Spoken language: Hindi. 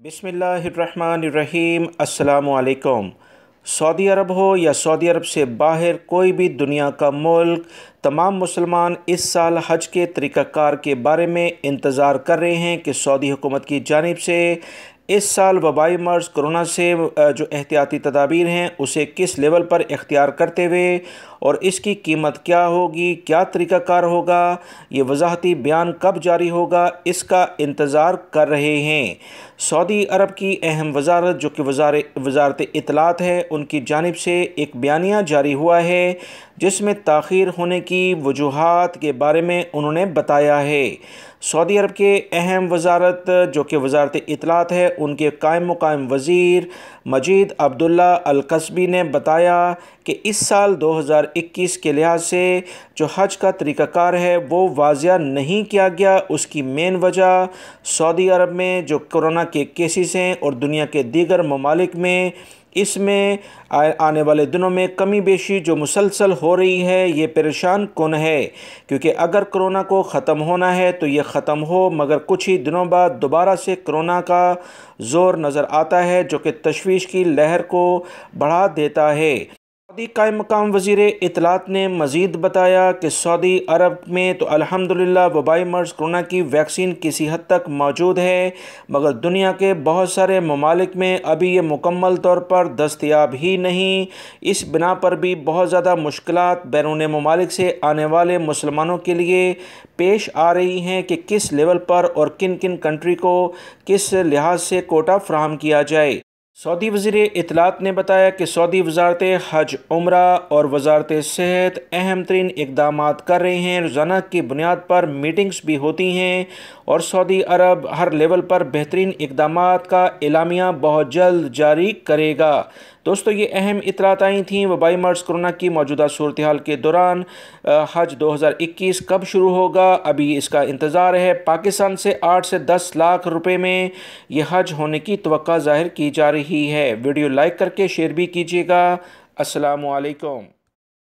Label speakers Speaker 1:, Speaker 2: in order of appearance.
Speaker 1: बिस्मिल्लाहिर्रहमानिर्रहीम। अस्सलामुअलैकुम। सऊदी अरब हो या सऊदी अरब से बाहर कोई भी दुनिया का मुल्क, तमाम मुसलमान इस साल हज के तरीक़ाकार के बारे में इंतज़ार कर रहे हैं कि सऊदी हुकूमत की जानिब से इस साल वबाई मर्ज़ कोरोना से जो एहतियाती तदाबीर हैं उसे किस लेवल पर इख्तियार करते हुए और इसकी कीमत क्या होगी, क्या तरीक़ाकार होगा, ये वजाहती बयान कब जारी होगा, इसका इंतज़ार कर रहे हैं। सऊदी अरब की अहम वजारत जो कि वजारत इत्तलात है, उनकी जानिब से एक बयानिया जारी हुआ है जिसमें ताख़ीर होने की वजूहात के बारे में उन्होंने बताया है। सऊदी अरब के अहम वजारत जो कि वजारत इत्तलात है, उनके कायम मुकाम वज़ीर मजीद अब्दुल्ला अल कसबी ने बताया कि इस साल 2021 के लिहाज से जो हज का तरीक़ाकार है वो वाज़िया नहीं किया गया। उसकी मेन वजह सऊदी अरब में जो कोरोना के केसेस हैं और दुनिया के दीगर ममालिक में इसमें आने वाले दिनों में कमी बेशी जो मुसलसल हो रही है, ये परेशान कुन है। क्योंकि अगर कोरोना को ख़त्म होना है तो ये ख़त्म हो, मगर कुछ ही दिनों बाद दोबारा से कोरोना का ज़ोर नज़र आता है जो कि तशवीश की लहर को बढ़ा देता है। सऊदी कायम मकाम वज़ीर इत्तलात ने मज़ीद बताया कि सऊदी अरब में तो अल्हम्दुलिल्लाह वबाई मर्ज़ कोरोना की वैक्सीन किसी हद तक मौजूद है, मगर दुनिया के बहुत सारे ममालिक में अभी ये मुकम्मल तौर पर दस्तयाब ही नहीं। इस बिना पर भी बहुत ज़्यादा मुश्किलात बैरून ममालिक से आने वाले मुसलमानों के लिए पेश आ रही हैं कि किस लेवल पर और किन किन कंट्री को किस लिहाज से कोटा फ़राहम किया जाए। सऊदी वज़ीर इत्तलात ने बताया कि सऊदी वजारत हज, उम्रा और वजारत सेहत अहम तरीन इक़दामात कर रहे हैं। रोज़ाना की बुनियाद पर मीटिंग्स भी होती हैं और सऊदी अरब हर लेवल पर बेहतरीन इक़दामात का एलामिया बहुत जल्द जारी करेगा। दोस्तों, ये अहम इत्तलात आई थी वबाई मर्ज़ कोरोना की मौजूदा सूरत हाल के दौरान। हज 2021 कब शुरू होगा, अभी इसका इंतज़ार है। पाकिस्तान से 8 से 10 लाख रुपए में ये हज होने की तवक्का ज़ाहिर की जा रही है। वीडियो लाइक करके शेयर भी कीजिएगा। अस्सलामु अलैकुम।